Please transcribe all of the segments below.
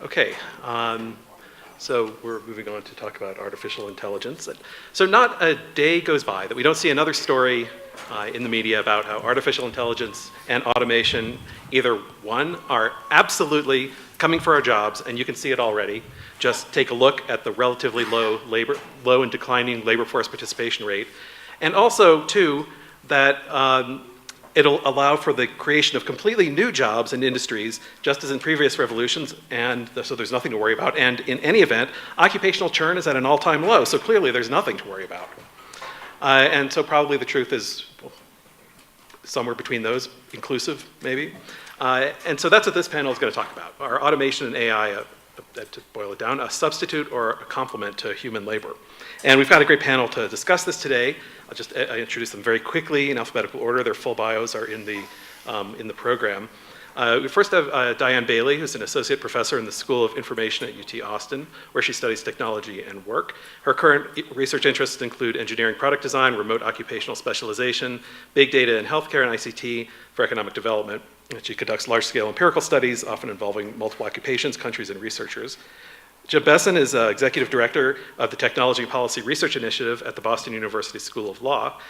Okay, so we're moving on to talk about artificial intelligence. So not a day goes by that we don't see another story in the media about how artificial intelligence and automation, either one, are absolutely coming for our jobs, and you can see it already. Just take a look at the relatively low and declining labor force participation rate. And also, two, that it'll allow for the creation of completely new jobs and industries, just as in previous revolutions, and so there's nothing to worry about. And in any event, occupational churn is at an all-time low, so clearly there's nothing to worry about. And so probably the truth is somewhere between those, inclusive, maybe. And so that's what this panel is going to talk about. Are automation and AI, to boil it down, a substitute or a complement to human labor? And we've got a great panel to discuss this today. I'll just introduce them very quickly in alphabetical order. Their full bios are in the program. We first have Diane Bailey, who's an associate professor in the School of Information at UT Austin, where she studies technology and work. Her current research interests include engineering product design, remote occupational specialization, big data in healthcare and ICT for economic development. She conducts large-scale empirical studies, often involving multiple occupations, countries, and researchers. Bessen is executive director of the Technology and Policy Research Initiative at the Boston University School of Law.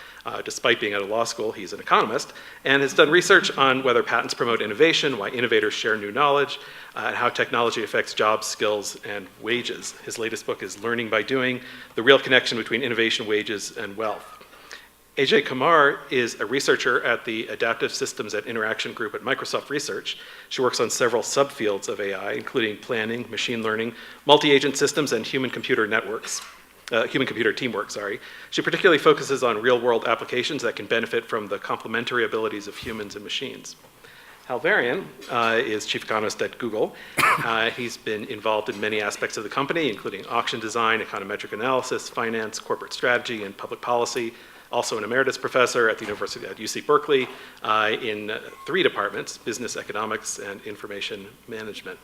Despite being at a law school, he's an economist, and has done research on whether patents promote innovation, why innovators share new knowledge, and how technology affects jobs, skills, and wages. His latest book is Learning by Doing: The Real Connection Between Innovation, Wages, and Wealth. Kamar is a researcher at the Adaptive Systems and Interaction Group at Microsoft Research. She works on several subfields of AI, including planning, machine learning, multi-agent systems, and human-computer networks. Human-computer teamwork, sorry. She particularly focuses on real-world applications that can benefit from the complementary abilities of humans and machines. Varian is chief economist at Google. He's been involved in many aspects of the company, including auction design, econometric analysis, finance, corporate strategy, and public policy. Also an emeritus professor at the University at UC Berkeley in 3 departments: business, economics, and information management.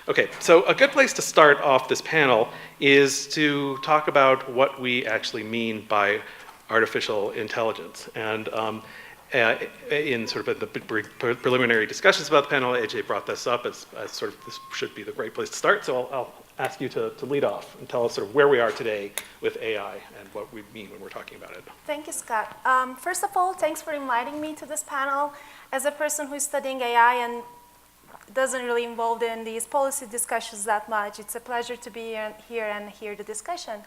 Okay, so a good place to start off this panel is to talk about what we actually mean by artificial intelligence. And in sort of the preliminary discussions about the panel, AJ brought this up as sort of this should be the great place to start. So I'll ask you to lead off and tell us sort of where we are today with AI and what we mean when we're talking about it. Thank you, Scott. First of all, thanks for inviting me to this panel. As a person who's studying AI and doesn't really involved in these policy discussions that much, it's a pleasure to be here and hear the discussion.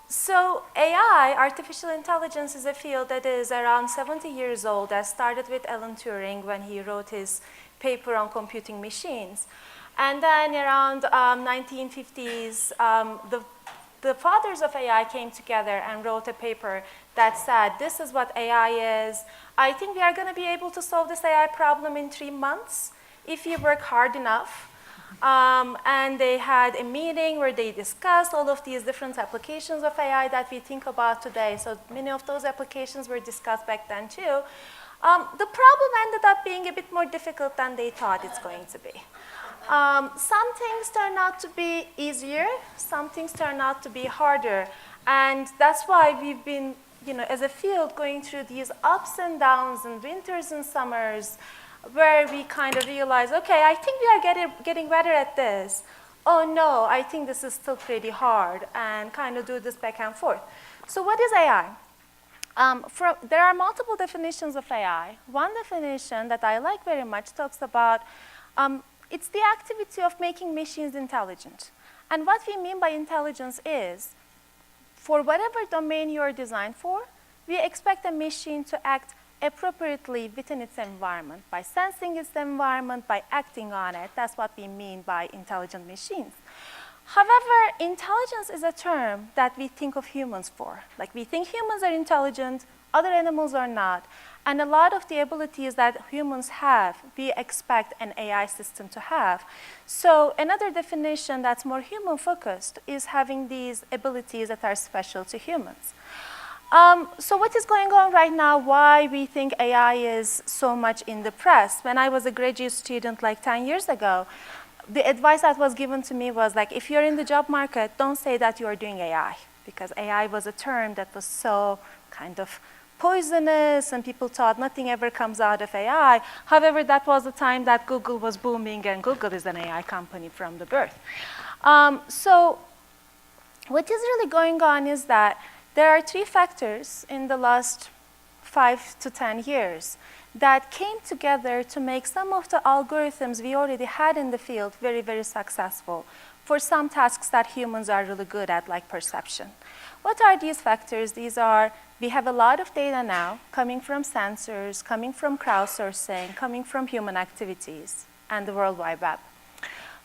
So AI, artificial intelligence, is a field that is around 70 years old, that started with Alan Turing when he wrote his paper on computing machines. And then around 1950s, the fathers of AI came together and wrote a paper that said, this is what AI is. I think we are going to be able to solve this AI problem in 3 months if you work hard enough. And they had a meeting where they discussed all of these different applications of AI that we think about today. So many of those applications were discussed back then too. The problem ended up being a bit more difficult than they thought it's going to be. Some things turn out to be easier, some things turn out to be harder. And that's why we've been, as a field, going through these ups and downs and winters and summers, where we kind of realize, okay, I think we are getting better at this. Oh no, I think this is still pretty hard, and kind of do this back and forth. So what is AI? There are multiple definitions of AI. One definition that I like very much talks about, it's the activity of making machines intelligent. And what we mean by intelligence is, for whatever domain you are designed for, we expect a machine to act appropriately within its environment, by sensing its environment, by acting on it. That's what we mean by intelligent machines. However, intelligence is a term that we think of humans for. Like, we think humans are intelligent, other animals are not. And a lot of the abilities that humans have, we expect an AI system to have. So another definition that's more human-focused is having these abilities that are special to humans. So what is going on right now? Why we think AI is so much in the press? When I was a graduate student like 10 years ago, the advice that was given to me was like, if you're in the job market, don't say that you are doing AI, because AI was a term that was so kind of poisonous, and people thought nothing ever comes out of AI. However, that was the time that Google was booming, and Google is an AI company from the birth. So what is really going on is that there are 3 factors in the last 5 to 10 years that came together to make some of the algorithms we already had in the field very, very successful for some tasks that humans are really good at, like perception. What are these factors? These are, we have a lot of data now coming from sensors, coming from crowdsourcing, coming from human activities, and the World Wide Web.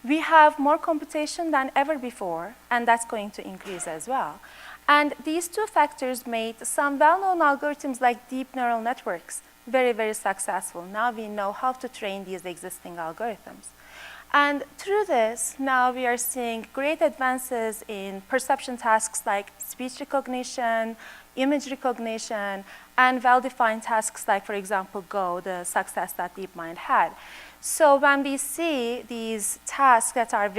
We have more computation than ever before, and that's going to increase as well. And these 2 factors made some well-known algorithms like deep neural networks very, very successful. Now we know how to train these existing algorithms. And through this, now we are seeing great advances in perception tasks like speech recognition, image recognition, and well-defined tasks like, for example, Go, the success that DeepMind had. So when we see these tasks that are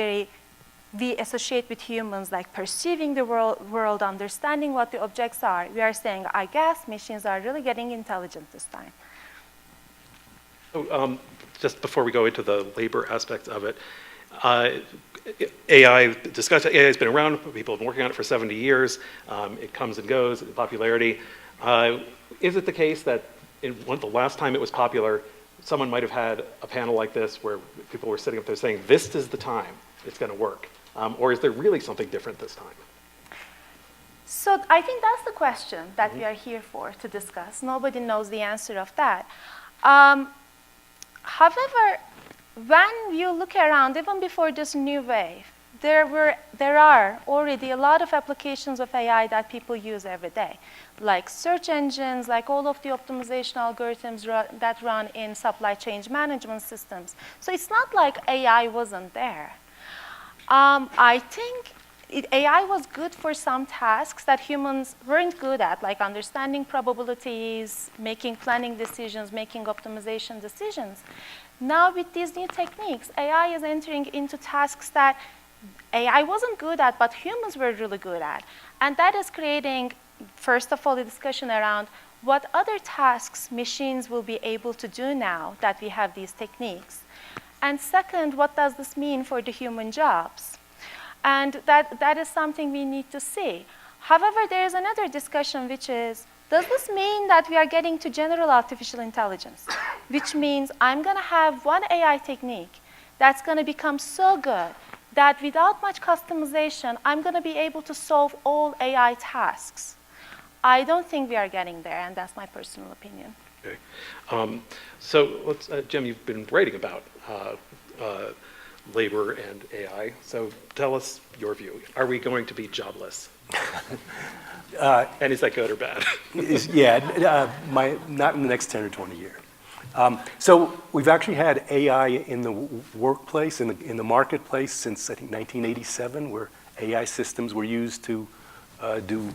we associate with humans, like perceiving the world, understanding what the objects are, we are saying, I guess machines are really getting intelligent this time. So, just before we go into the labor aspects of it, AI has been around, people have been working on it for 70 years, it comes and goes in popularity. Is it the case that the last time it was popular, someone might have had a panel like this where people were sitting up there saying, this is the time it's going to work? Or is there really something different this time? So I think that's the question that we are here for to discuss. Nobody knows the answer of that. However, when you look around, even before this new wave, there are already a lot of applications of AI that people use every day, like search engines, like all of the optimization algorithms that run in supply chain management systems. So it's not like AI wasn't there. I think AI was good for some tasks that humans weren't good at, like understanding probabilities, making planning decisions, making optimization decisions. Now with these new techniques, AI is entering into tasks that AI wasn't good at, but humans were really good at. And that is creating, first of all, a discussion around what other tasks machines will be able to do now that we have these techniques. And second, what does this mean for the human jobs? And that is something we need to see. However, there is another discussion, which is, does this mean that we are getting to general artificial intelligence? Which means I'm going to have one AI technique that's going to become so good that without much customization, I'm going to be able to solve all AI tasks. I don't think we are getting there, and that's my personal opinion. Okay. So let's, Jim, you've been writing about labor and AI. So tell us your view. Are we going to be jobless? And is that good or bad? Not in the next 10 or 20 years. So we've actually had AI in the workplace, in the marketplace since, I think, 1987, where AI systems were used to do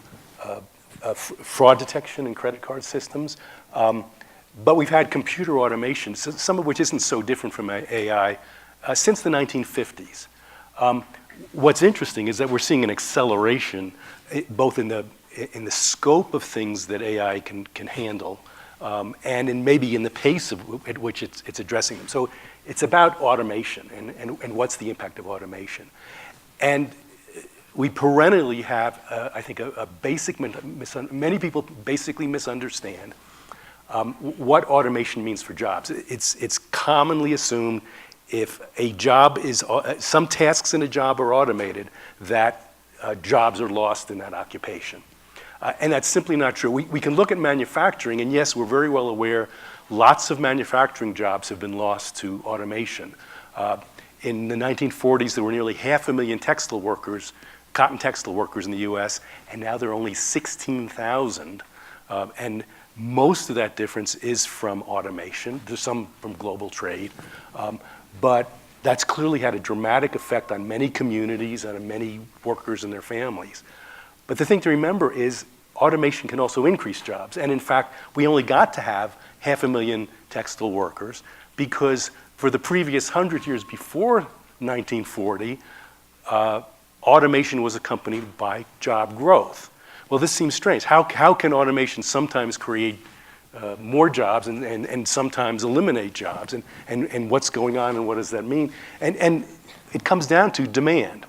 fraud detection in credit card systems. But we've had computer automation, some of which isn't so different from AI, since the 1950s. What's interesting is that we're seeing an acceleration both in the scope of things that AI can handle, and maybe in the pace at which it's addressing them. So it's about automation and what's the impact of automation. And we perennially have, I think, a basic, many people basically misunderstand what automation means for jobs. It's commonly assumed if a job is, some tasks in a job are automated, that jobs are lost in that occupation. And that's simply not true. We can look at manufacturing, and yes, we're very well aware lots of manufacturing jobs have been lost to automation. In the 1940s, there were nearly 500,000 textile workers, cotton textile workers in the US, and now there are only 16,000. And most of that difference is from automation. There's some from global trade. But that's clearly had a dramatic effect on many communities and on many workers and their families. But the thing to remember is automation can also increase jobs. And in fact, we only got to have 500,000 textile workers because for the previous 100 years before 1940, automation was accompanied by job growth. well, this seems strange. How can automation sometimes create more jobs and sometimes eliminate jobs? And what's going on and what does that mean? And it comes down to demand.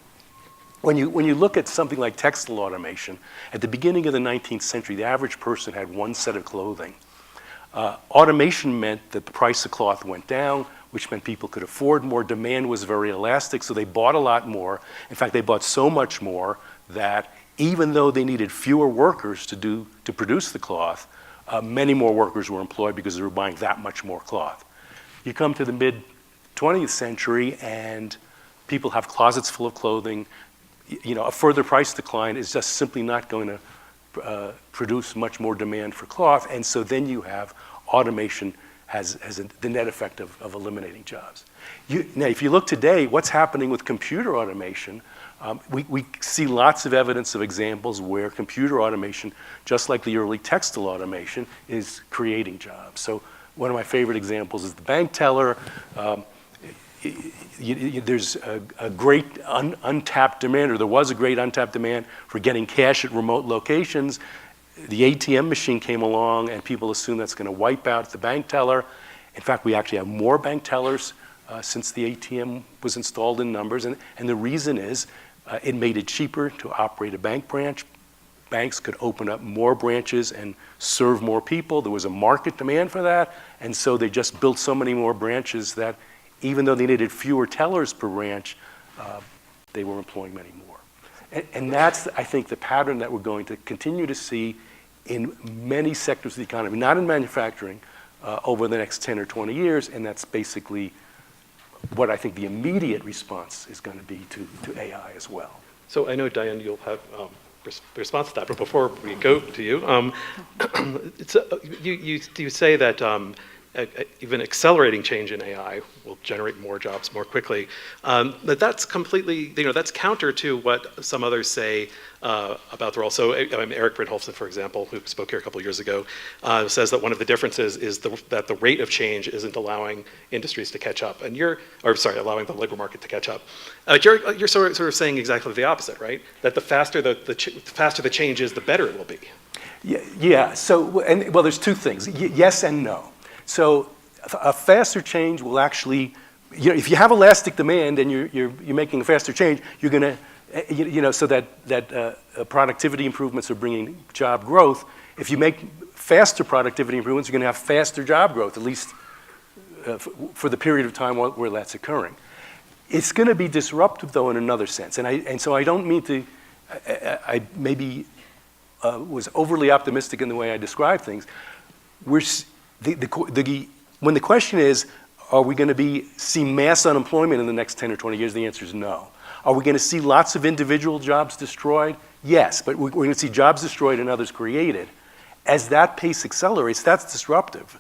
When you look at something like textile automation, at the beginning of the 19th century, the average person had one set of clothing. Automation meant that the price of cloth went down, which meant people could afford more. Demand was very elastic, so they bought a lot more. In fact, they bought so much more that even though they needed fewer workers to produce the cloth, many more workers were employed because they were buying that much more cloth. You come to the mid-20th century, and people have closets full of clothing. A further price decline is just simply not going to produce much more demand for cloth, and so then you have automation has the net effect of eliminating jobs. Now, if you look today, what's happening with computer automation, we see lots of evidence of examples where computer automation, just like the early textile automation, is creating jobs. So one of my favorite examples is the bank teller. There's a great untapped demand, or there was a great untapped demand for getting cash at remote locations. The ATM machine came along, and people assume that's going to wipe out the bank teller. In fact, we actually have more bank tellers since the ATM was installed in numbers, and the reason is it made it cheaper to operate a bank branch. Banks could open up more branches and serve more people. There was a market demand for that, and so they just built so many more branches that even though they needed fewer tellers per branch, they were employing many more. And that's, I think, the pattern that we're going to continue to see in many sectors of the economy, not in manufacturing, over the next 10 or 20 years, and that's basically what I think the immediate response is going to be to AI as well. So I know, Diane, you'll have response to that, but before we go to you, you say that even accelerating change in AI will generate more jobs more quickly. But that's completely, that's counter to what some others say about the role. So Eric Bridholfsen, for example, who spoke here a couple years ago, says that one of the differences is that the rate of change isn't allowing industries to catch up, and allowing the labor market to catch up. You're sort of saying exactly the opposite, right? That the faster the change is, the better it will be. Yeah. So, well, there's two things. Yes and no. So a faster change will actually, if you have elastic demand and you're making a faster change, you're going to, so that productivity improvements are bringing job growth. If you make faster productivity improvements, you're going to have faster job growth, at least for the period of time where that's occurring. It's going to be disruptive, though, in another sense. And so I don't mean to, I maybe was overly optimistic in the way I describe things. When the question is, are we going to see mass unemployment in the next 10 or 20 years, the answer is no. Are we going to see lots of individual jobs destroyed? Yes, but we're going to see jobs destroyed and others created. As that pace accelerates, that's disruptive.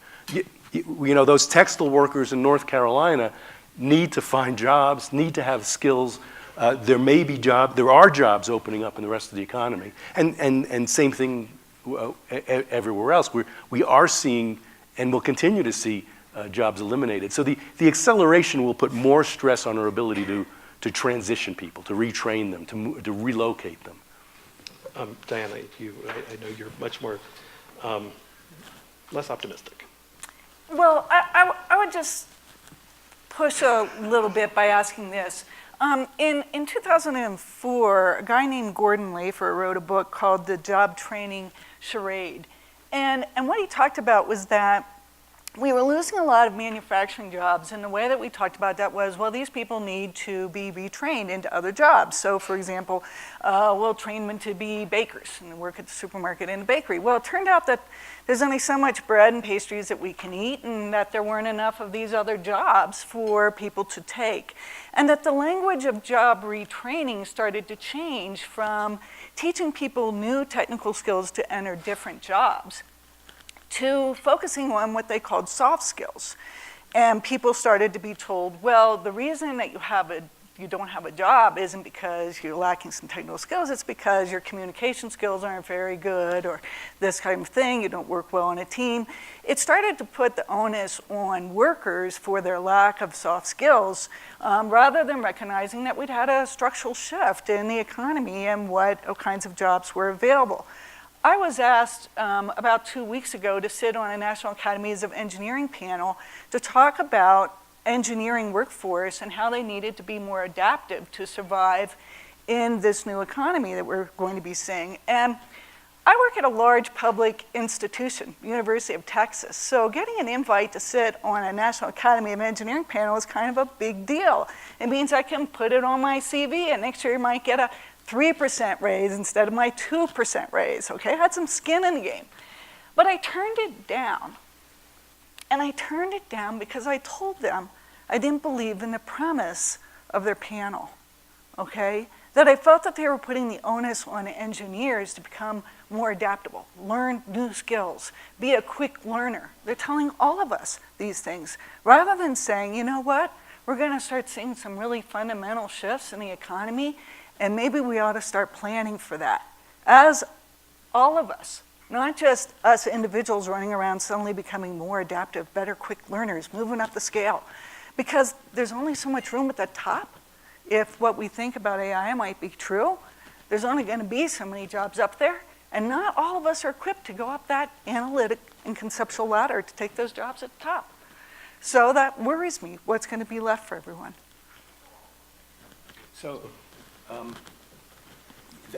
Those textile workers in North Carolina need to find jobs, need to have skills. There are jobs opening up in the rest of the economy. And same thing everywhere else. We are seeing and will continue to see jobs eliminated. So the acceleration will put more stress on our ability to transition people, to retrain them, to relocate them. Diane, I know you're much more less optimistic. Well, I would just push a little bit by asking this. In 2004, a guy named Gordon Lafer wrote a book called The Job Training Charade. And what he talked about was that we were losing a lot of manufacturing jobs, and the way that we talked about that was, well, these people need to be retrained into other jobs. So, for example, we'll train them to be bakers and work at the supermarket and the bakery. Well, it turned out that there's only so much bread and pastries that we can eat, and that there weren't enough of these other jobs for people to take. And that the language of job retraining started to change from teaching people new technical skills to enter different jobs to focusing on what they called soft skills. And people started to be told, well, the reason that you have a you don't have a job isn't because you're lacking some technical skills, it's because your communication skills aren't very good or this kind of thing, you don't work well in a team. It started to put the onus on workers for their lack of soft skills rather than recognizing that we'd had a structural shift in the economy and what kinds of jobs were available. I was asked about 2 weeks ago to sit on a National Academies of Engineering panel to talk about engineering workforce and how they needed to be more adaptive to survive in this new economy that we're going to be seeing. And I work at a large public institution, University of Texas, so getting an invite to sit on a National Academy of Engineering panel is kind of a big deal. It means I can put it on my CV and next year you might get a 3% raise instead of my 2% raise, okay? I had some skin in the game. But I turned it down. And I turned it down because I told them I didn't believe in the premise of their panel, okay? That I felt that they were putting the onus on engineers to become more adaptable, learn new skills, be a quick learner. They're telling all of us these things, rather than saying, you know what? We're gonna start seeing some really fundamental shifts in the economy, and maybe we ought to start planning for that. As all of us, not just us individuals running around suddenly becoming more adaptive, better quick learners, moving up the scale. Because there's only so much room at the top. If what we think about AI might be true, there's only going to be so many jobs up there, and not all of us are equipped to go up that analytic and conceptual ladder to take those jobs at the top. So that worries me, what's going to be left for everyone. So,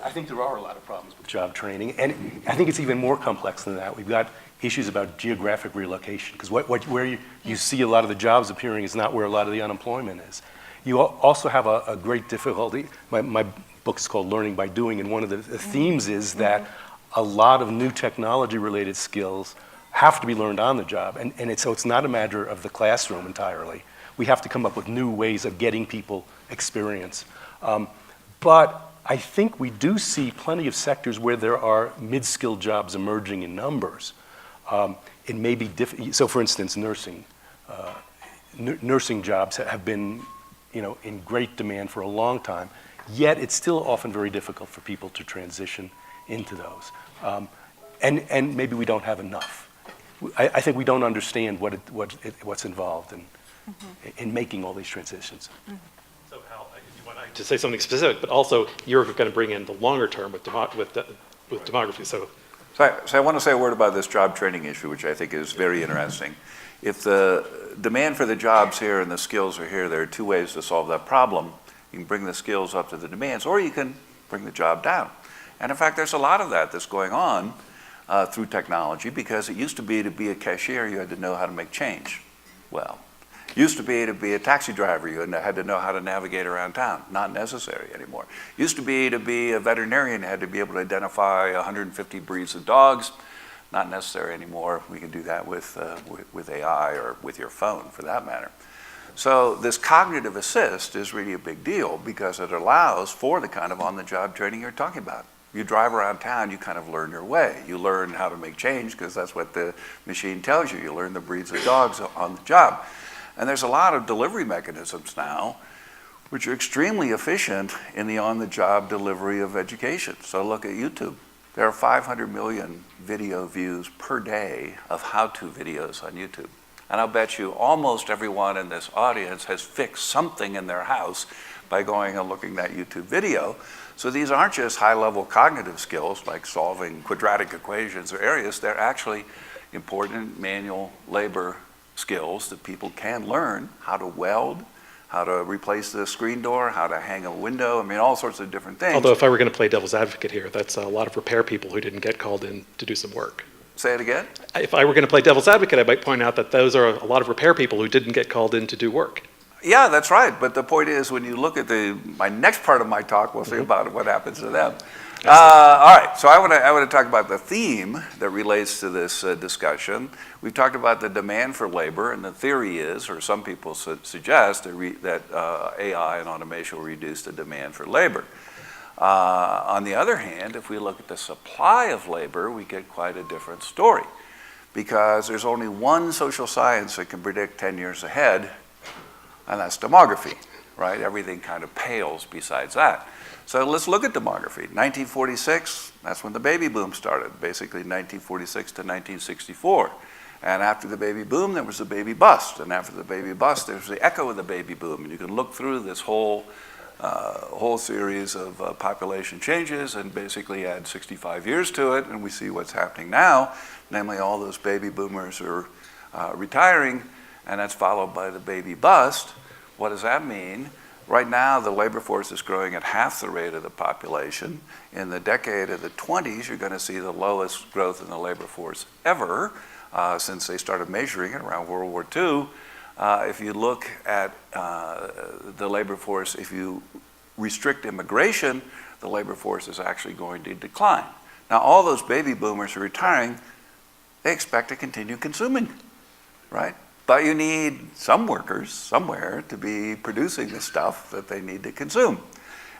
I think there are a lot of problems with job training, and I think it's even more complex than that. We've got issues about geographic relocation, because where you see a lot of the jobs appearing is not where a lot of the unemployment is. You also have a great difficulty. My book is called Learning by Doing, and one of the themes is that a lot of new technology-related skills have to be learned on the job, so it's not a matter of the classroom entirely. We have to come up with new ways of getting people experience. But I think we do see plenty of sectors where there are mid-skilled jobs emerging in numbers. It may be so for instance, nursing. Nursing jobs have been, in great demand for a long time, yet it's still often very difficult for people to transition into those. And maybe we don't have enough. I think we don't understand what's involved in making all these transitions. So Hal, you want to say something specific, but also you're going to bring in the longer term with demography. So I want to say a word about this job training issue, which I think is very interesting. If the demand for the jobs here and the skills are here, there are two ways to solve that problem. You can bring the skills up to the demands, or you can bring the job down. And in fact, there's a lot of that's going on through technology, because it used to be a cashier, you had to know how to make change. Well, used to be a taxi driver, you had to know how to navigate around town. Not necessary anymore. Used to be a veterinarian, you had to be able to identify 150 breeds of dogs. Not necessary anymore. We can do that with AI or with your phone, for that matter. So this cognitive assist is really a big deal, because it allows for the kind of on-the-job training you're talking about. You drive around town, you kind of learn your way. You learn how to make change, because that's what the machine tells you. You learn the breeds of dogs on the job. And there's a lot of delivery mechanisms now which are extremely efficient in the on-the-job delivery of education. So look at YouTube. There are 500 million video views per day of how-to videos on YouTube. And I'll bet you almost everyone in this audience has fixed something in their house by going and looking at that YouTube video. So these aren't just high-level cognitive skills like solving quadratic equations or areas. They're actually important manual labor skills that people can learn: how to weld, how to replace the screen door, how to hang a window, all sorts of different things. although if I were going to play devil's advocate here, that's a lot of repair people who didn't get called in to do some work. Say it again? If I were going to play devil's advocate, I might point out that those are a lot of repair people who didn't get called in to do work. Yeah, that's right. But the point is, when you look at my next part of my talk, we'll see about what happens to them. All right, so I want to talk about the theme that relates to this discussion. We've talked about the demand for labor, and the theory is, or some people suggest, that AI and automation will reduce the demand for labor. On the other hand, if we look at the supply of labor, we get quite a different story, because there's only one social science that can predict 10 years ahead, and that's demography. right? Everything kind of pales besides that. So let's look at demography. 1946, that's when the baby boom started, basically 1946 to 1964. And after the baby boom, there was the baby bust. And after the baby bust, there was the echo of the baby boom. And you can look through this whole series of population changes and basically add 65 years to it, and we see what's happening now. Namely, all those baby boomers are retiring, and that's followed by the baby bust. What does that mean? Right now, the labor force is growing at half the rate of the population. In the decade of the 20s, you're going to see the lowest growth in the labor force ever, since they started measuring it around World War II. If you look at the labor force, if you restrict immigration, the labor force is actually going to decline. Now, all those baby boomers are retiring. They expect to continue consuming, right? But you need some workers somewhere to be producing the stuff that they need to consume.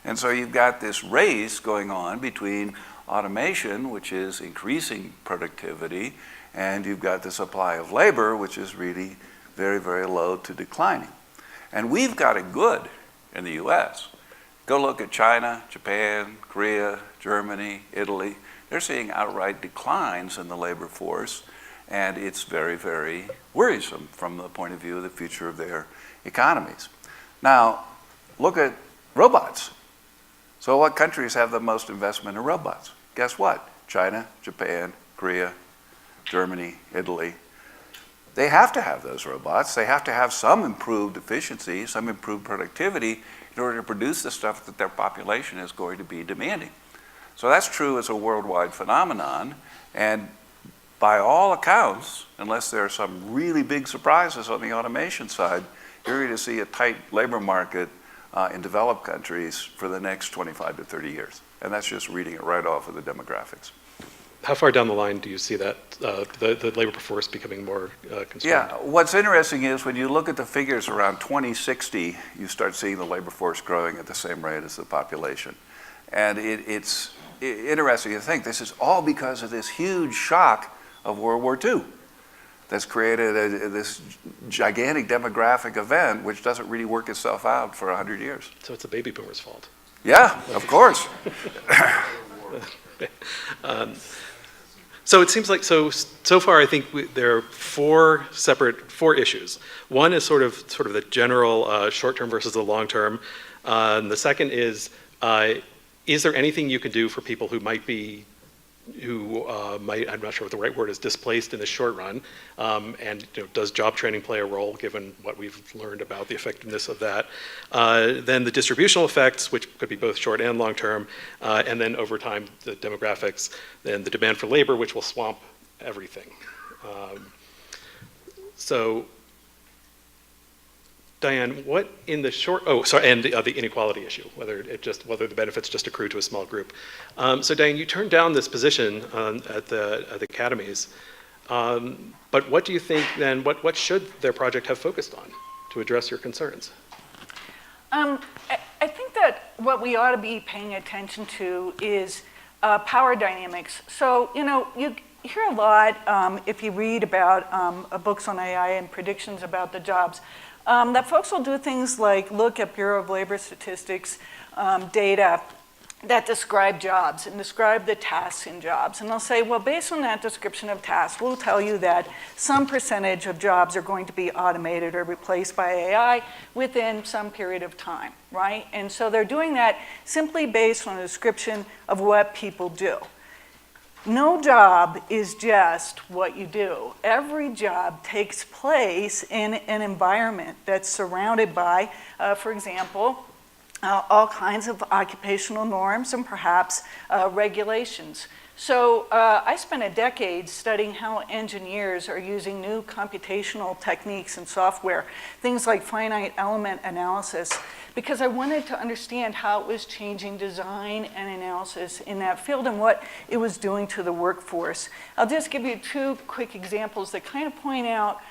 And so you've got this race going on between automation, which is increasing productivity, and you've got the supply of labor, which is really very, very low to declining. And we've got it good in the US. Go look at China, Japan, Korea, Germany, Italy. They're seeing outright declines in the labor force, and it's very, very worrisome from the point of view of the future of their economies. Now, look at robots. So what countries have the most investment in robots? Guess what? China, Japan, Korea, Germany, Italy. They have to have those robots. They have to have some improved efficiency, some improved productivity in order to produce the stuff that their population is going to be demanding. So that's true as a worldwide phenomenon. And by all accounts, unless there are some really big surprises on the automation side, you're going to see a tight labor market in developed countries for the next 25 to 30 years. And that's just reading it right off of the demographics. How far down the line do you see that, the labor force becoming more constrained? Yeah, what's interesting is when you look at the figures around 2060, you start seeing the labor force growing at the same rate as the population. And it's interesting to think this is all because of this huge shock of World War II that's created this gigantic demographic event which doesn't really work itself out for 100 years. So it's the baby boomers' fault. Yeah, of course. So it seems like, so far I think there are four issues. One is sort of the general short-term versus the long-term. And the second is there anything you can do for people who might, I'm not sure what the right word is, displaced in the short run? And does job training play a role given what we've learned about the effectiveness of that? Then the distributional effects, which could be both short and long term, and then over time, the demographics, then the demand for labor, which will swamp everything. So, Diane, what in the short, and the inequality issue, whether the benefits just accrue to a small group. So Diane, you turned down this position at the academies, but what do you think then, what should their project have focused on to address your concerns? I think that what we ought to be paying attention to is power dynamics. So, you hear a lot if you read about books on AI and predictions about the jobs, that folks will do things like look at Bureau of Labor Statistics data that describe jobs and describe the tasks in jobs. And they'll say, well, based on that description of tasks, we'll tell you that some percentage of jobs are going to be automated or replaced by AI within some period of time, right? And so they're doing that simply based on a description of what people do. No job is just what you do. Every job takes place in an environment that's surrounded by, for example, all kinds of occupational norms and perhaps regulations. So I spent a decade studying how engineers are using new computational techniques and software, things like finite element analysis, because I wanted to understand how it was changing design and analysis in that field and what it was doing to the workforce. I'll just give you two quick examples that kind of point out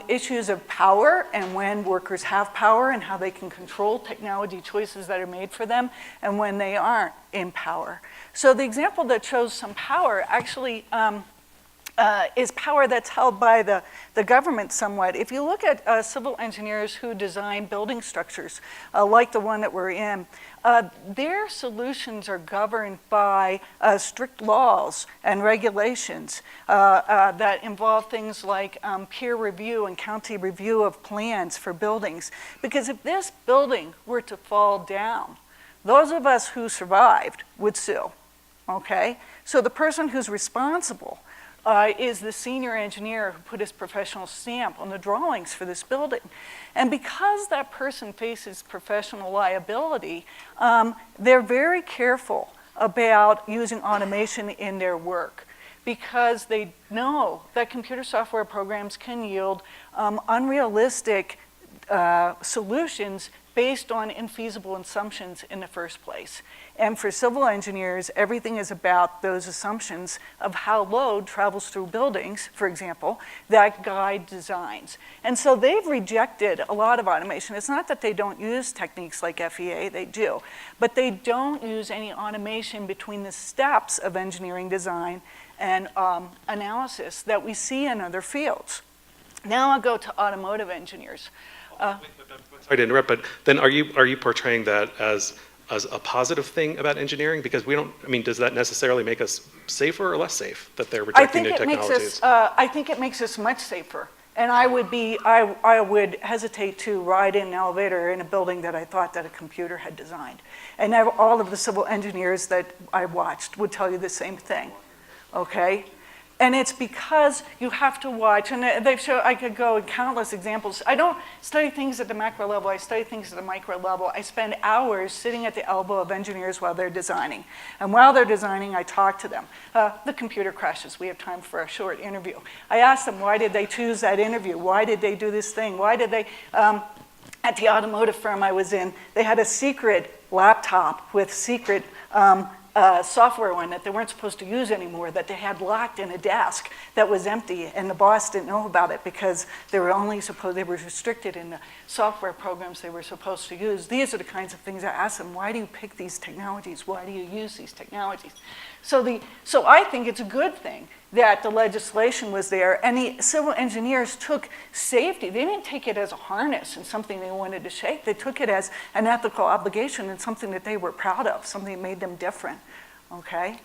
issues of power and when workers have power and how they can control technology choices that are made for them and when they aren't in power. So the example that shows some power actually is power that's held by the government somewhat. If you look at civil engineers who design building structures, like the one that we're in, their solutions are governed by strict laws and regulations that involve things like peer review and county review of plans for buildings. Because if this building were to fall down, those of us who survived would sue, okay? So the person who's responsible is the senior engineer who put his professional stamp on the drawings for this building. And because that person faces professional liability, they're very careful about using automation in their work because they know that computer software programs can yield unrealistic solutions based on infeasible assumptions in the first place. And for civil engineers, everything is about those assumptions of how load travels through buildings, for example, that guide designs. And so they've rejected a lot of automation. It's not that they don't use techniques like FEA, they do, but they don't use any automation between the steps of engineering design and analysis that we see in other fields. Now I'll go to automotive engineers. Sorry to interrupt, but then are you portraying that as a positive thing about engineering? Because we don't, I mean, does that necessarily make us safer or less safe that they're rejecting new technologies? I think it makes us much safer. And I would hesitate to ride in an elevator in a building that I thought that a computer had designed. And all of the civil engineers that I watched would tell you the same thing, okay? And it's because you have to watch, and they've shown, I could go in countless examples. I don't study things at the macro level, I study things at the micro level. I spend hours sitting at the elbow of engineers while they're designing. And while they're designing, I talk to them. The computer crashes, we have time for a short interview. I ask them, why did they choose that interview? Why did they do this thing? Why did they, at the automotive firm I was in, they had a secret laptop with secret software on it that they weren't supposed to use anymore, that they had locked in a desk that was empty, and the boss didn't know about it because they were restricted in the software programs they were supposed to use. These are the kinds of things I ask them. Why do you pick these technologies? Why do you use these technologies? So I think it's a good thing that the legislation was there, and the civil engineers took safety. They didn't take it as a harness and something they wanted to shake. They took it as an ethical obligation and something that they were proud of, something that made them different, okay?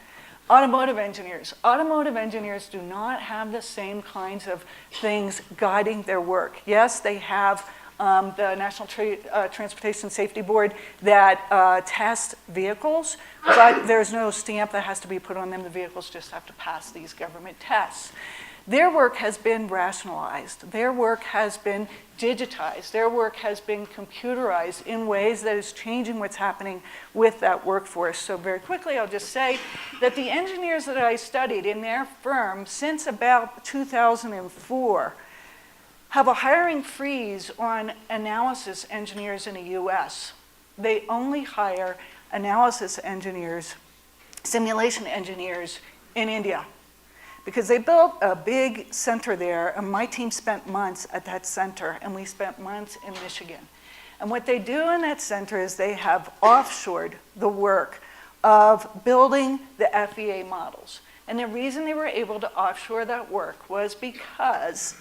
Automotive engineers. Automotive engineers do not have the same kinds of things guiding their work. Yes, they have the National Transportation Safety Board that tests vehicles, but there's no stamp that has to be put on them. The vehicles just have to pass these government tests. Their work has been rationalized. Their work has been digitized. Their work has been computerized in ways that is changing what's happening with that workforce. So very quickly, I'll just say that the engineers that I studied in their firm since about 2004 have a hiring freeze on analysis engineers in the US. They only hire analysis engineers, simulation engineers in India, because they built a big center there, and my team spent months at that center, and we spent months in Michigan. And what they do in that center is they have offshored the work of building the FEA models. And the reason they were able to offshore that work was because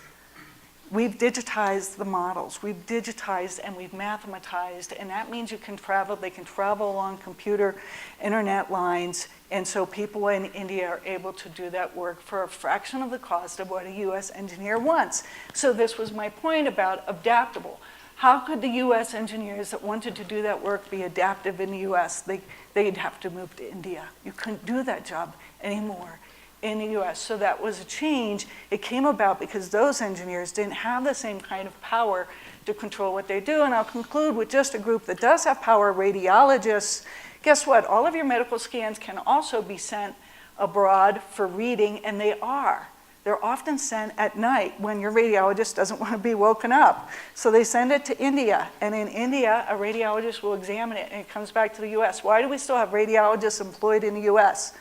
we've digitized the models. We've digitized and we've mathematized, and that means you can travel. They can travel along computer internet lines, and so people in India are able to do that work for a fraction of the cost of what a US engineer wants. So this was my point about adaptable. How could the US engineers that wanted to do that work be adaptive in the US? They'd have to move to India. You couldn't do that job anymore in the US. So that was a change. It came about because those engineers didn't have the same kind of power to control what they do. And I'll conclude with just a group that does have power, radiologists. Guess what? All of your medical scans can also be sent abroad for reading, and they are. They're often sent at night when your radiologist doesn't want to be woken up. So they send it to India, and in India, a radiologist will examine it, and it comes back to the US. Why do we still have radiologists employed in the US?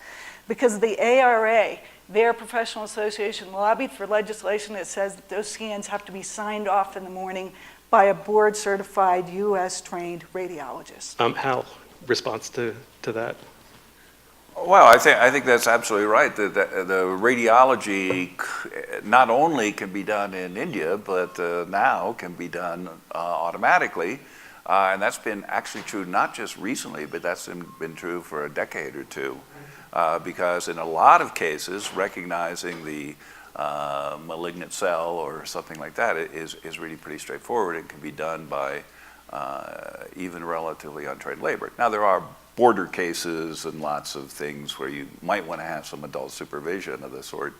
Because the ARA, their professional association, lobbied for legislation that says that those scans have to be signed off in the morning by a board-certified US-trained radiologist. Hal, response to that? Well, I think that's absolutely right. The radiology not only can be done in India, but now can be done automatically. And that's been actually true not just recently, but that's been true for a decade or two. Because in a lot of cases, recognizing the malignant cell or something like that is really pretty straightforward and can be done by even relatively untrained labor. Now, there are border cases and lots of things where you might want to have some adult supervision of the sort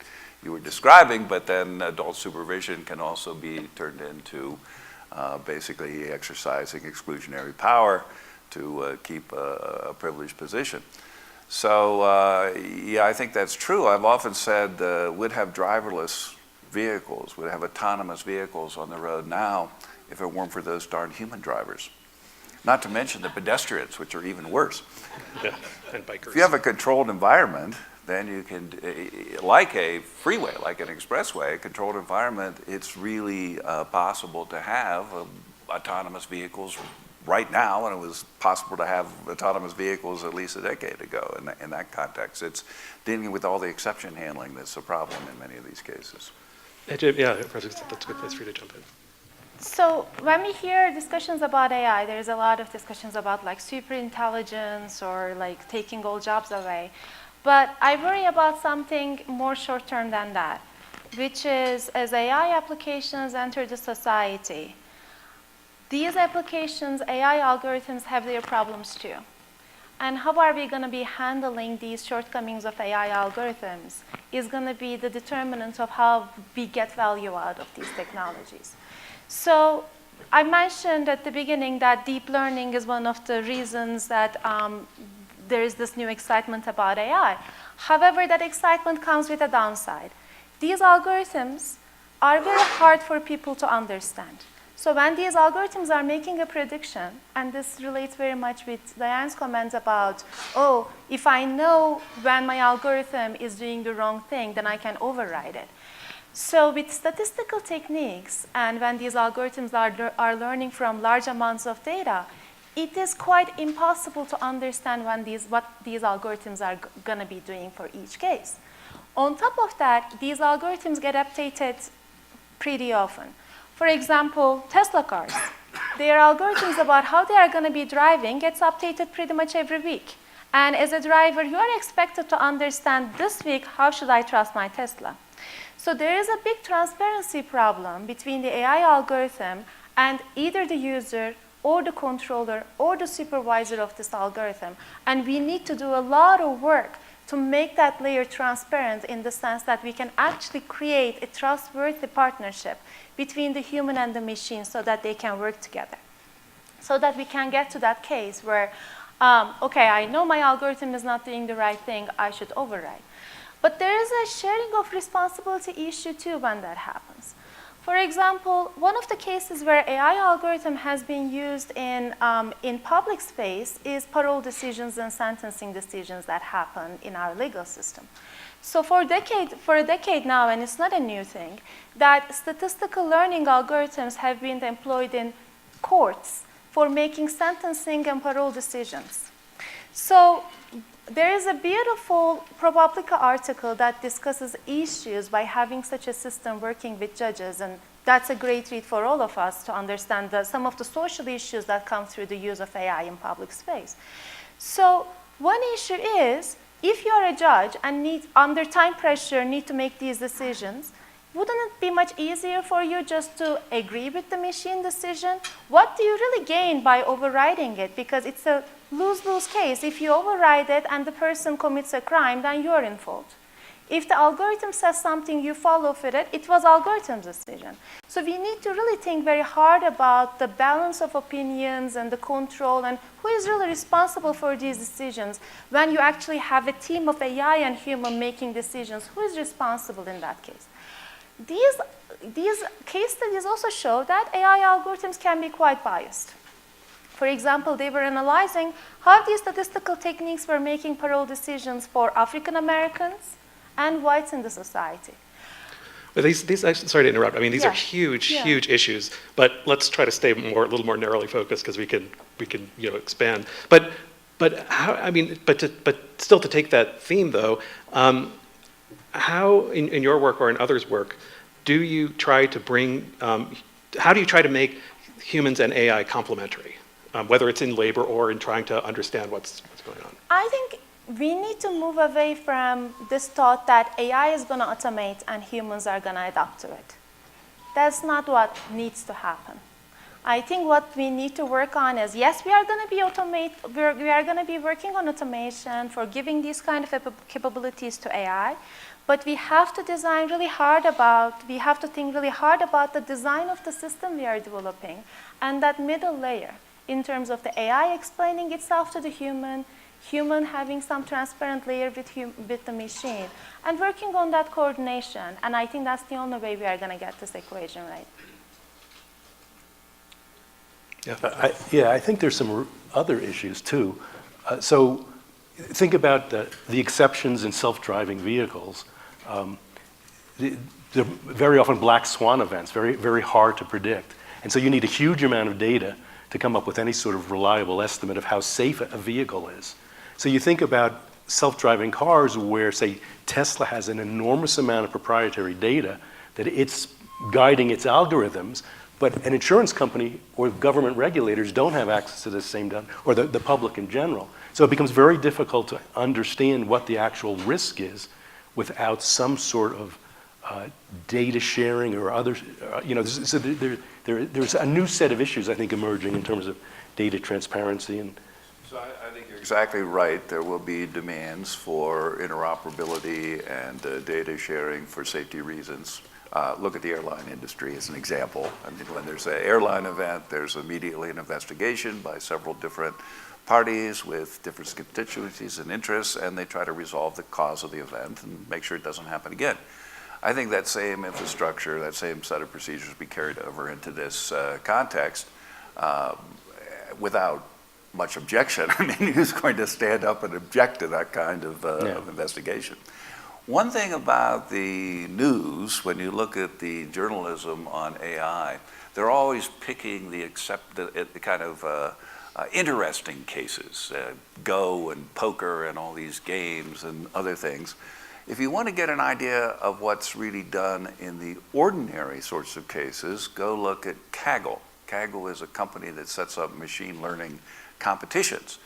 you were describing, but then adult supervision can also be turned into basically exercising exclusionary power to keep a privileged position. So yeah, I think that's true. I've often said we'd have driverless vehicles, we'd have autonomous vehicles on the road now if it weren't for those darn human drivers. Not to mention the pedestrians, which are even worse. Yeah, and bikers. If you have a controlled environment, then you can, like a freeway, like an expressway, a controlled environment, it's really possible to have autonomous vehicles right now, and it was possible to have autonomous vehicles at least a decade ago in that context. It's dealing with all the exception handling that's a problem in many of these cases. Yeah, that's a good place for you to jump in. So when we hear discussions about AI, there's a lot of discussions about like super intelligence or like taking all jobs away. But I worry about something more short term than that, which is as AI applications enter the society, these applications, AI algorithms have their problems too. And how are we going to be handling these shortcomings of AI algorithms is going to be the determinant of how we get value out of these technologies. So I mentioned at the beginning that deep learning is one of the reasons that there is this new excitement about AI. However, that excitement comes with a downside. These algorithms are very hard for people to understand. So when these algorithms are making a prediction, and this relates very much with Diane's comment about, oh, if I know when my algorithm is doing the wrong thing, then I can override it. So with statistical techniques, and when these algorithms are learning from large amounts of data, it is quite impossible to understand what these algorithms are going to be doing for each case. On top of that, these algorithms get updated pretty often. For example, Tesla cars. Their algorithms about how they are going to be driving gets updated pretty much every week. And as a driver, you are expected to understand this week, how should I trust my Tesla? So there is a big transparency problem between the AI algorithm and either the user or the controller or the supervisor of this algorithm. And we need to do a lot of work to make that layer transparent in the sense that we can actually create a trustworthy partnership between the human and the machine so that they can work together. So that we can get to that case where, okay, I know my algorithm is not doing the right thing, I should override. But there is a sharing of responsibility issue too when that happens. For example, one of the cases where AI algorithm has been used in public space is parole decisions and sentencing decisions that happen in our legal system. So for a decade now, and it's not a new thing, that statistical learning algorithms have been employed in courts for making sentencing and parole decisions. So there is a beautiful ProPublica article that discusses issues by having such a system working with judges, and that's a great read for all of us to understand some of the social issues that come through the use of AI in public space. So one issue is, if you are a judge and under time pressure need to make these decisions, wouldn't it be much easier for you just to agree with the machine decision? What do you really gain by overriding it? Because it's a lose-lose case. If you override it and the person commits a crime, then you're in fault. If the algorithm says something, you follow with it, it was algorithm's decision. So we need to really think very hard about the balance of opinions and the control and who is really responsible for these decisions. When you actually have a team of AI and human making decisions, who is responsible in that case? These case studies also show that AI algorithms can be quite biased. For example, they were analyzing how these statistical techniques were making parole decisions for African Americans and whites in the society. But these actually, sorry to interrupt. I mean, these are huge, Yeah. huge issues. But let's try to stay a little more narrowly focused because we can expand. But But how, I mean, but still to take that theme though, how in your work or in others' work, do you try to bring, how do you try to make humans and AI complementary, whether it's in labor or in trying to understand what's going on? I think we need to move away from this thought that AI is going to automate and humans are going to adapt to it. That's not what needs to happen. I think what we need to work on is, yes, we are going to be we are going to be working on automation for giving these kind of capabilities to AI, but we have to design really hard about, we have to think really hard about the design of the system we are developing and that middle layer in terms of the AI explaining itself to the human having some transparent layer with the machine, and working on that coordination. And I think that's the only way we are going to get this equation right. Yeah, I think there's some other issues too. So think about the exceptions in self-driving vehicles. They're very often black swan events, very, very hard to predict. And so you need a huge amount of data to come up with any sort of reliable estimate of how safe a vehicle is. So you think about self-driving cars where, say, Tesla has an enormous amount of proprietary data that it's guiding its algorithms, but an insurance company or government regulators don't have access to the same data, or the public in general. So it becomes very difficult to understand what the actual risk is without some sort of data sharing or other, so there's a new set of issues, I think, emerging in terms of data transparency. And so I think you're exactly right. There will be demands for interoperability and data sharing for safety reasons. Look at the airline industry as an example. I mean, when there's an airline event, there's immediately an investigation by several different parties with different constituencies and interests, and they try to resolve the cause of the event and make sure it doesn't happen again. I think that same infrastructure, that same set of procedures will be carried over into this context without much objection. I mean, who's going to stand up and object to that kind of investigation? One thing about the news, when you look at the journalism on AI, they're always picking the kind of interesting cases, Go and poker and all these games and other things. If you want to get an idea of what's really done in the ordinary sorts of cases, go look at Kaggle. Kaggle is a company that sets up machine learning competitions.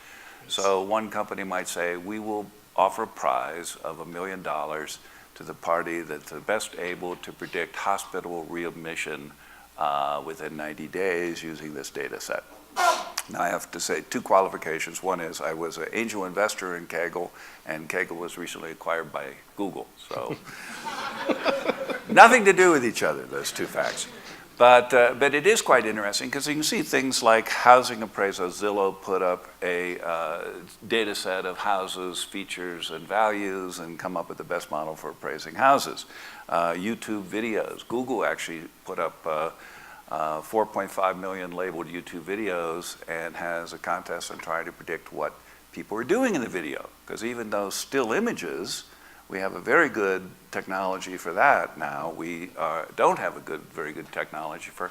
So one company might say, we will offer a prize of $1 million to the party that's the best able to predict hospital readmission within 90 days using this data set. Now I have to say two qualifications. One is I was an angel investor in Kaggle, and Kaggle was recently acquired by Google. So nothing to do with each other, those two facts. But it is quite interesting because you can see things like housing appraisal. Zillow put up a data set of houses, features, and values and come up with the best model for appraising houses. YouTube videos. Google actually put up 4.5 million labeled YouTube videos and has a contest on trying to predict what people are doing in the video. Because even though still images, we have a very good technology for that now. We don't have a very good technology for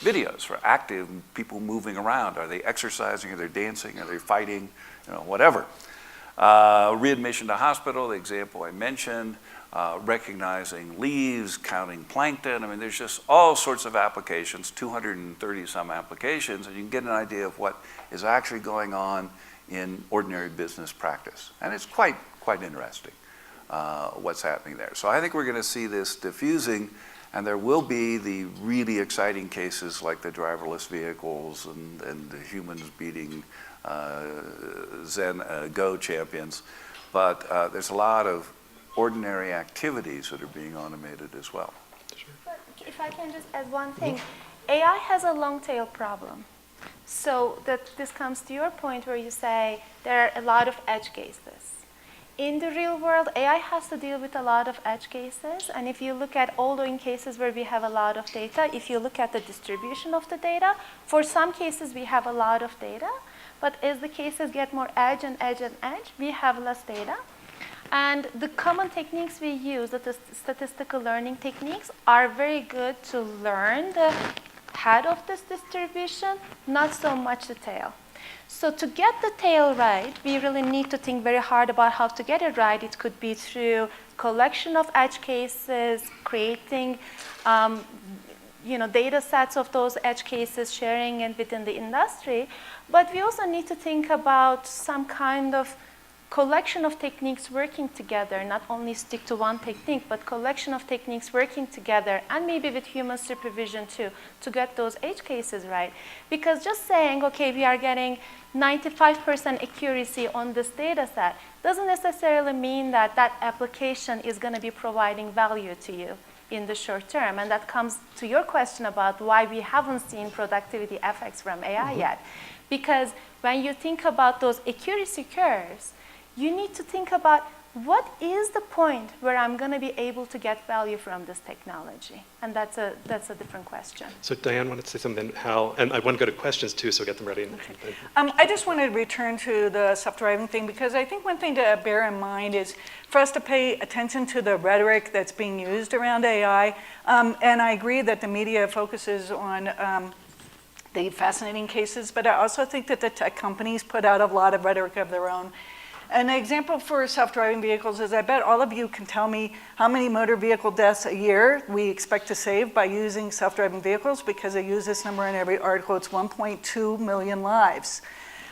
videos, for active people moving around. Are they exercising? Are they dancing? Are they fighting? Whatever. Readmission to hospital, the example I mentioned. Recognizing leaves, counting plankton. I mean, there's just all sorts of applications, 230 some applications, and you can get an idea of what is actually going on in ordinary business practice. And it's quite interesting what's happening there. So I think we're going to see this diffusing, and there will be the really exciting cases like the driverless vehicles and the humans beating Go champions. But there's a lot of ordinary activities that are being automated as well. But if I can just add one thing, AI has a long tail problem. So this comes to your point where you say there are a lot of edge cases. In the real world, AI has to deal with a lot of edge cases, and if you look at all the cases where we have a lot of data, if you look at the distribution of the data, for some cases we have a lot of data, but as the cases get more edge and edge and edge, we have less data. And the common techniques we use, the statistical learning techniques, are very good to learn the head of this distribution, not so much the tail. So to get the tail right, we really need to think very hard about how to get it right. It could be through collection of edge cases, creating data sets of those edge cases, sharing it within the industry. But we also need to think about some kind of collection of techniques working together, not only stick to one technique, but collection of techniques working together, and maybe with human supervision too, to get those edge cases right. Because just saying, okay, we are getting 95% accuracy on this data set doesn't necessarily mean that that application is going to be providing value to you in the short term. And that comes to your question about why we haven't seen productivity effects from AI yet. Because when you think about those accuracy curves, you need to think about what is the point where I'm going to be able to get value from this technology? And that's a different question. So Diane wanted to say something, Hal, and I want to go to questions too, so get them ready. Okay. I just wanted to return to the self-driving thing, because I think one thing to bear in mind is for us to pay attention to the rhetoric that's being used around AI. And I agree that the media focuses on the fascinating cases, but I also think that the tech companies put out a lot of rhetoric of their own. An example for self-driving vehicles is I bet all of you can tell me how many motor vehicle deaths a year we expect to save by using self-driving vehicles, because I use this number in every article. It's 1.2 million lives.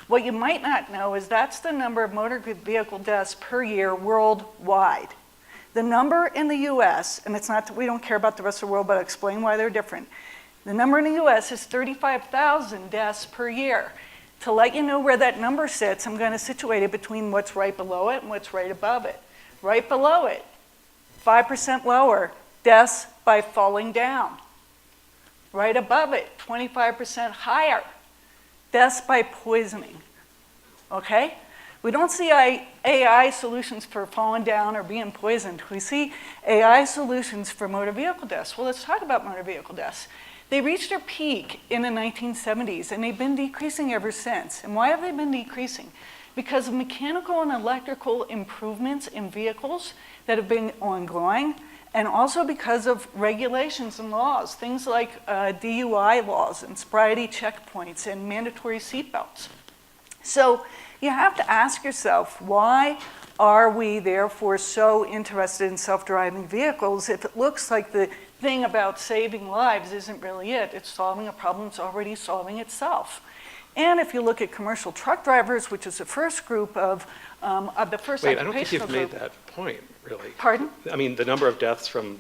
What you might not know is that's the number of motor vehicle deaths per year worldwide. The number in the US, and it's not that we don't care about the rest of the world, but I'll explain why they're different. The number in the US is 35,000 deaths per year. To let you know where that number sits, I'm going to situate it between what's right below it and what's right above it. Right below it, 5% lower, deaths by falling down. Right above it, 25% higher, deaths by poisoning. Okay? We don't see AI solutions for falling down or being poisoned. We see AI solutions for motor vehicle deaths. Well, let's talk about motor vehicle deaths. They reached their peak in the 1970s, and they've been decreasing ever since. And why have they been decreasing? Because of mechanical and electrical improvements in vehicles that have been ongoing, and also because of regulations and laws, things like DUI laws and sobriety checkpoints and mandatory seatbelts. So you have to ask yourself, why are we therefore so interested in self-driving vehicles if it looks like the thing about saving lives isn't really it? It's solving a problem that's already solving itself. And if you look at commercial truck drivers, which is the first group of the first Wait, I don't think occupational you've group. made that point, really. Pardon? I mean, the number of deaths from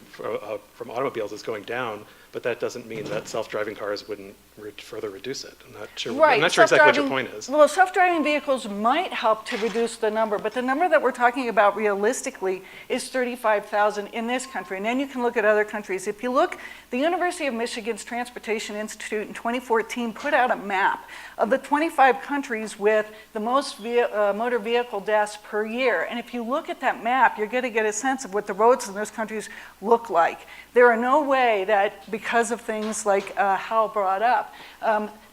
automobiles is going down, but that doesn't mean that self-driving cars wouldn't further reduce it. I'm not sure. Right. I'm not sure exactly what your point is. Well, self-driving vehicles might help to reduce the number, but the number that we're talking about realistically is 35,000 in this country. And then you can look at other countries. If you look, the University of Michigan's Transportation Institute in 2014 put out a map of the 25 countries with the most motor vehicle deaths per year. And if you look at that map, you're going to get a sense of what the roads in those countries look like. There are no way that, because of things like Hal brought up,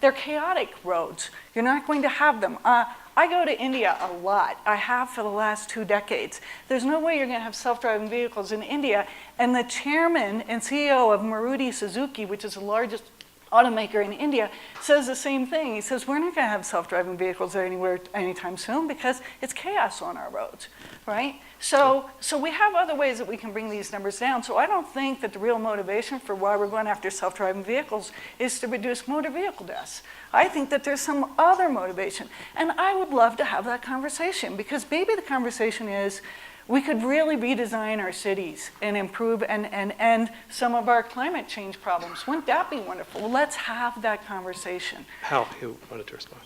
they're chaotic roads. You're not going to have them. I go to India a lot. I have for the last 2 decades. There's no way you're going to have self-driving vehicles in India. And the chairman and CEO of Maruti Suzuki, which is the largest automaker in India, says the same thing. He says, we're not going to have self-driving vehicles anywhere anytime soon because it's chaos on our roads, right? So we have other ways that we can bring these numbers down. So I don't think that the real motivation for why we're going after self-driving vehicles is to reduce motor vehicle deaths. I think that there's some other motivation. And I would love to have that conversation, because maybe the conversation is we could really redesign our cities and improve and end some of our climate change problems. Wouldn't that be wonderful? Well, let's have that conversation. Hal, who wanted to respond?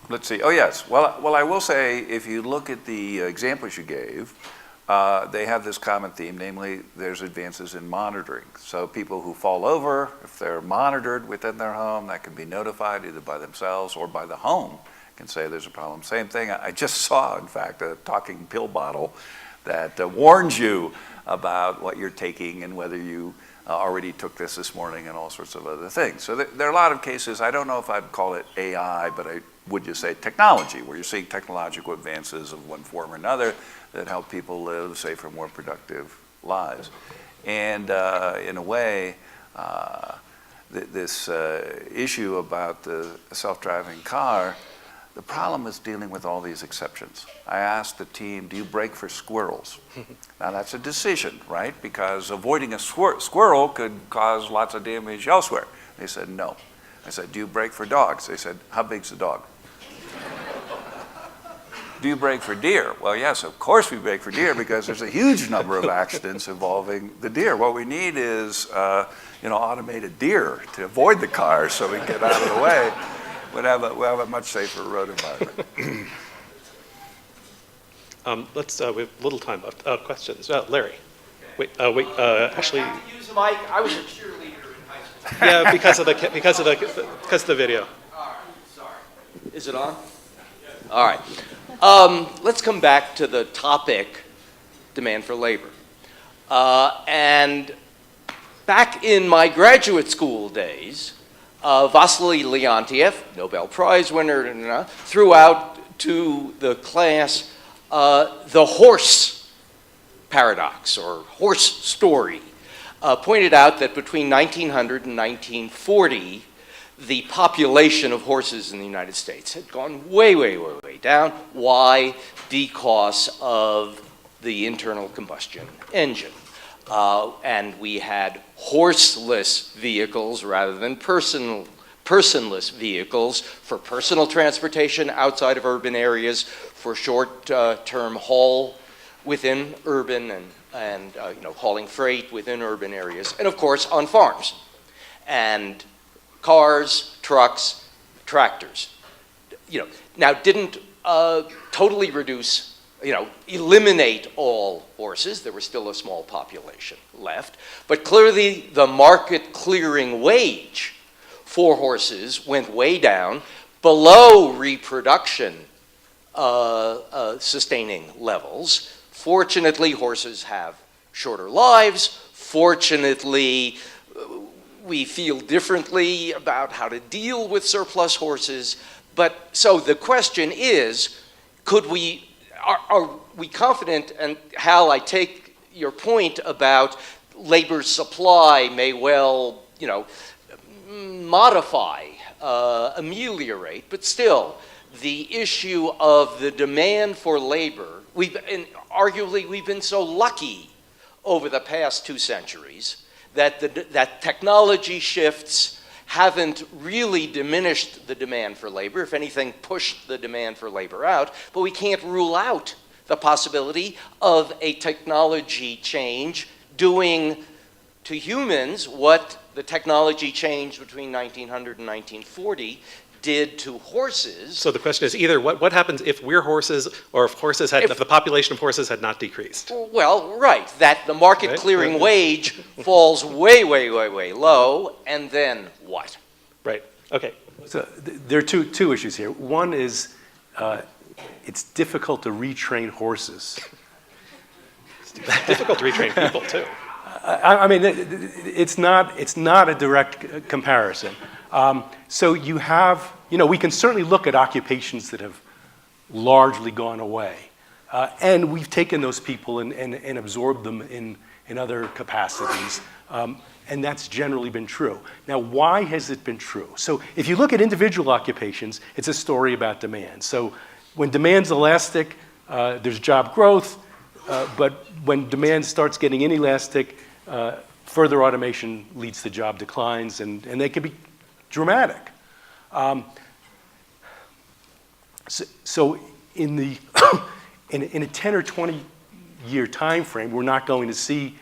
Let's see. Oh, yes. Well, I will say, if you look at the examples you gave, they have this common theme, namely there's advances in monitoring. So people who fall over, if they're monitored within their home, that can be notified either by themselves or by the home, can say there's a problem. Same thing, I just saw, in fact, a talking pill bottle that warns you about what you're taking and whether you already took this morning and all sorts of other things. So there are a lot of cases. I don't know if I'd call it AI, but I would just say technology, where you're seeing technological advances of one form or another that help people live safer, more productive lives. And in a way, this issue about the self-driving car, the problem is dealing with all these exceptions. I asked the team, do you brake for squirrels? Now that's a decision, right? Because avoiding a squirrel could cause lots of damage elsewhere. They said no. I said, do you brake for dogs? They said, how big's the dog? Do you brake for deer? Well, yes, of course we brake for deer because there's a huge number of accidents involving the deer. What we need is, automated deer to avoid the cars so we can get out of the way. We'll have a much safer road environment. We have little time left. Questions? Larry. Wait. Actually. I have to use the mic. I was a cheerleader in high school. Yeah, because of the video. All right, sorry. Is it on? All right. Let's come back to the topic, demand for labor. And back in my graduate school days, Vasily Leontiev, Nobel Prize winner, threw out to the class the horse paradox or horse story. Pointed out that between 1900 and 1940, the population of horses in the United States had gone way, way, way, way down. Why? Because of the internal combustion engine. And we had horseless vehicles rather than personless vehicles for personal transportation outside of urban areas, for short-term haul within urban and hauling freight within urban areas, and of course on farms. And cars, trucks, tractors. Now didn't totally reduce, eliminate all horses. There was still a small population left. But clearly the market clearing wage for horses went way down, below reproduction sustaining levels. Fortunately, horses have shorter lives. Fortunately, we feel differently about how to deal with surplus horses. But so the question is, are we confident, and Hal, I take your point about labor supply may well, modify, ameliorate, but still, the issue of the demand for labor, arguably we've been so lucky over the past 2 centuries that technology shifts haven't really diminished the demand for labor, if anything, pushed the demand for labor out, but we can't rule out the possibility of a technology change doing to humans what the technology change between 1900 and 1940 did to horses. So the question is either what happens if we're horses, or if the population of horses had not decreased? Well, right, that the market clearing wage falls way, way, way, way low, and then what? Right, okay. So there are two issues here. One is it's difficult to retrain horses. It's difficult to retrain people too. I mean, it's not a direct comparison. So you have, we can certainly look at occupations that have largely gone away. And we've taken those people and absorbed them in other capacities. And that's generally been true. Now, why has it been true? So if you look at individual occupations, it's a story about demand. So when demand's elastic, there's job growth. But when demand starts getting inelastic, further automation leads to job declines, and they can be dramatic. So in the in a 10 or 20 year time frame, we're not going to see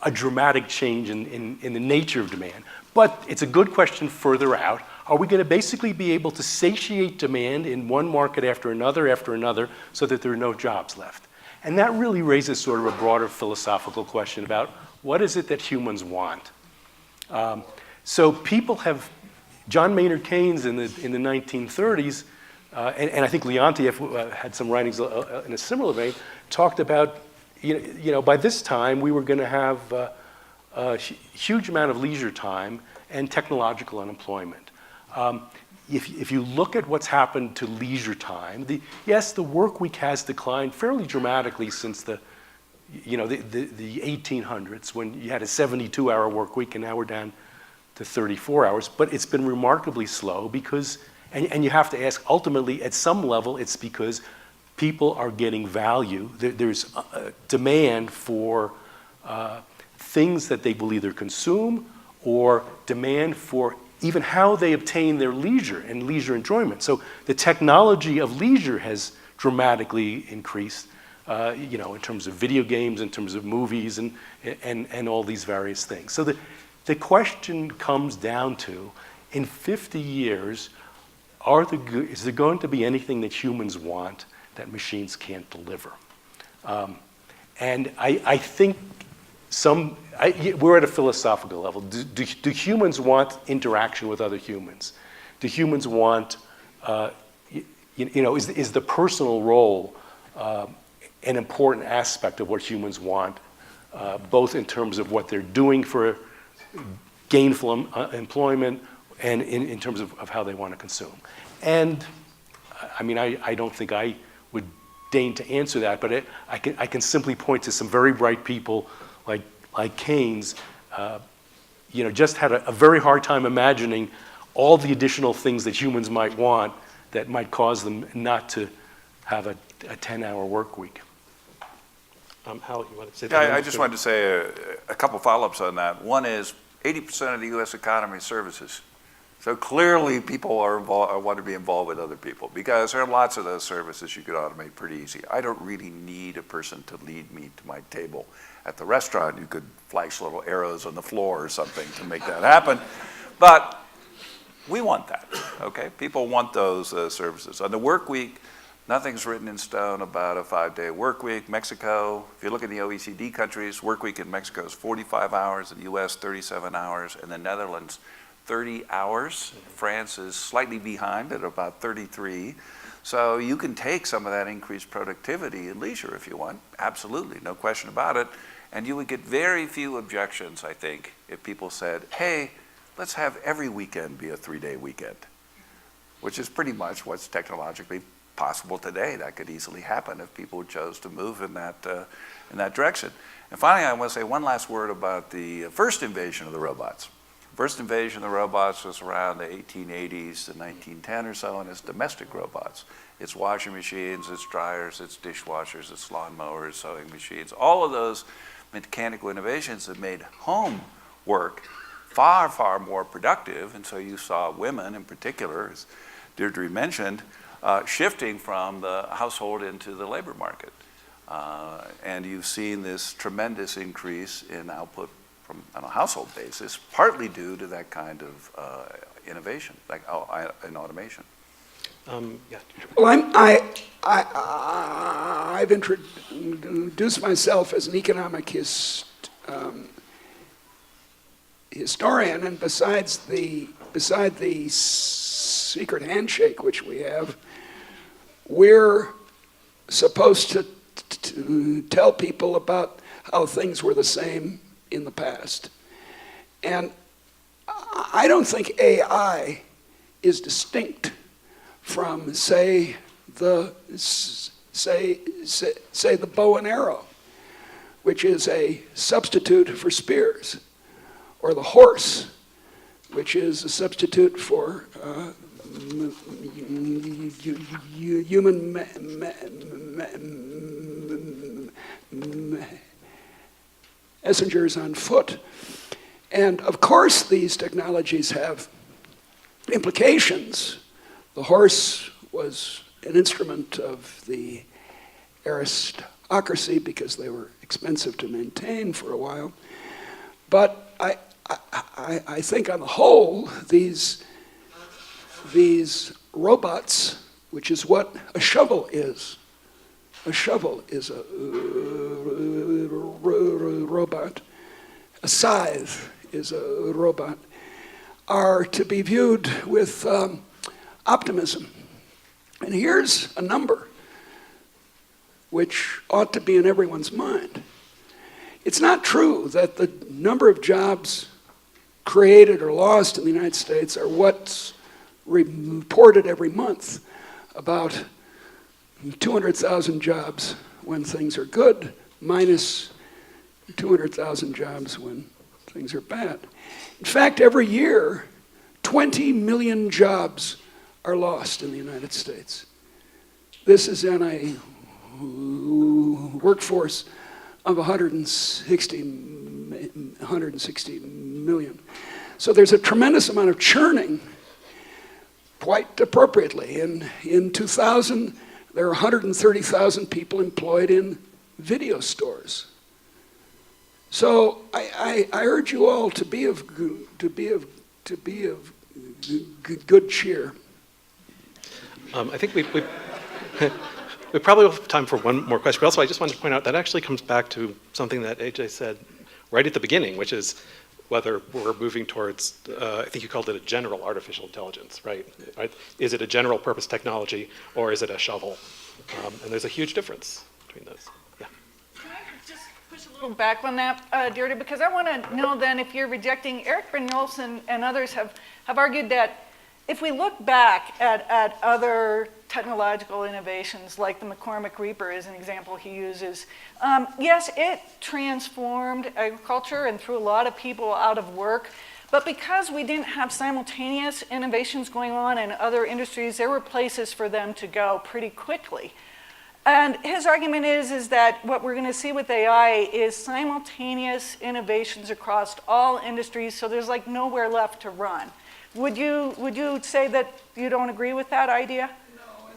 a dramatic change in the nature of demand. But it's a good question further out. Are we going to basically be able to satiate demand in one market after another, so that there are no jobs left? And that really raises sort of a broader philosophical question about what is it that humans want? So people have, John Maynard Keynes in the 1930s, and I think Leontiev had some writings in a similar vein, talked about, by this time we were going to have a huge amount of leisure time and technological unemployment. If you look at what's happened to leisure time, yes, the work week has declined fairly dramatically since the 1800s, when you had a 72-hour work week, and now we're down to 34 hours, but it's been remarkably slow because, and you have to ask, ultimately, at some level, it's because people are getting value. There's a demand for things that they will either consume or demand for even how they obtain their leisure and leisure enjoyment. So the technology of leisure has dramatically increased, in terms of video games, in terms of movies, and all these various things. So the question comes down to, in 50 years, is there going to be anything that humans want that machines can't deliver? And I think we're at a philosophical level. Do humans want interaction with other humans? Do humans want, is the personal role an important aspect of what humans want, both in terms of what they're doing for gainful employment and in terms of how they want to consume? And I don't think I would deign to answer that, but I can simply point to some very bright people like Keynes, just had a very hard time imagining all the additional things that humans might want that might cause them not to have a 10-hour work week. Hal, you want to say Yeah, that? I just wanted to say a couple follow-ups on that. One is 80% of the U.S. economy is services. So clearly people want to be involved with other people because there are lots of those services you could automate pretty easy. I don't really need a person to lead me to my table at the restaurant. You could flash little arrows on the floor or something to make that happen. But we want that, okay? People want those services. On the work week, nothing's written in stone about a 5-day work week. Mexico, if you look at the OECD countries, work week in Mexico is 45 hours, in the US 37 hours, and the Netherlands 30 hours. France is slightly behind at about 33. So you can take some of that increased productivity and leisure if you want, absolutely, no question about it. And you would get very few objections, I think, if people said, hey, let's have every weekend be a 3-day weekend, which is pretty much what's technologically possible today. That could easily happen if people chose to move in that direction. And finally, I want to say one last word about the first invasion of the robots. First invasion of the robots was around the 1880s to 1910 or so, and it's domestic robots. It's washing machines, it's dryers, it's dishwashers, it's lawnmowers, sewing machines. All of those mechanical innovations have made home work far, far more productive, and so you saw women in particular, as Deirdre mentioned, shifting from the household into the labor market. And you've seen this tremendous increase in output on a household basis, partly due to that kind of innovation, like in automation. Yeah. Well, I've introduced myself as an economic historian, and beside the secret handshake which we have, we're supposed to tell people about how things were the same in the past. And I don't think AI is distinct from, say the bow and arrow, which is a substitute for spears, or the horse, which is a substitute for human messengers on foot. And of course these technologies have implications. The horse was an instrument of the aristocracy because they were expensive to maintain for a while. But I think on the whole, these robots, which is what a shovel is. A shovel is a robot. A scythe is a robot, are to be viewed with optimism. And here's a number which ought to be in everyone's mind. It's not true that the number of jobs created or lost in the United States are what's reported every month, about 200,000 jobs when things are good, minus 200,000 jobs when things are bad. In fact, every year, 20 million jobs are lost in the United States. This is in a workforce of 160 million. So there's a tremendous amount of churning, quite appropriately. In 2000, there are 130,000 people employed in video stores. So I urge you all to be of good cheer. I think we probably will have time for one more question. But also, I just wanted to point out that actually comes back to something that AJ said right at the beginning, which is whether we're moving towards, I think you called it a general artificial intelligence, right? Is it a general purpose technology or is it a shovel? And there's a huge difference between those. Yeah. Can I just push a little back on that, Deirdre, because I want to know then if you're rejecting, Eric Brynjolfsson and others have argued that if we look back at other technological innovations, like the McCormick Reaper is an example he uses, yes, it transformed agriculture and threw a lot of people out of work, but because we didn't have simultaneous innovations going on in other industries, there were places for them to go pretty quickly. And his argument is that what we're going to see with AI is simultaneous innovations across all industries, so there's like nowhere left to run. Would you say that you don't agree with that idea? No,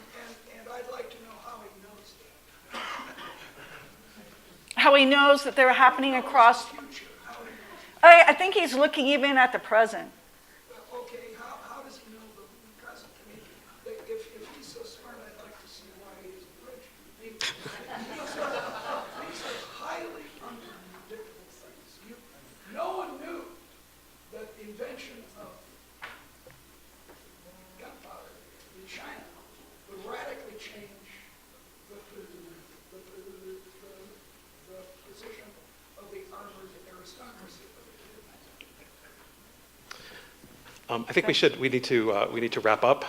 and I'd like to know how he knows that. How he knows that they're happening across. I think he's looking even at the present. Okay, how does he know the present? I mean, if he's so smart, I'd like to see why he isn't rich. These are highly unpredictable things. No one knew that the invention of gunpowder in China would radically change the position of the armored aristocracy. I think we need to wrap up.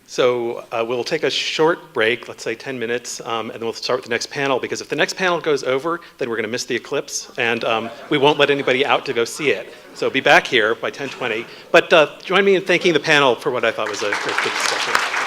So we'll take a short break, let's say 10 minutes, and then we'll start with the next panel, because if the next panel goes over, then we're going to miss the eclipse, and we won't let anybody out to go see it. So be back here by 10:20. But join me in thanking the panel for what I thought was a good discussion.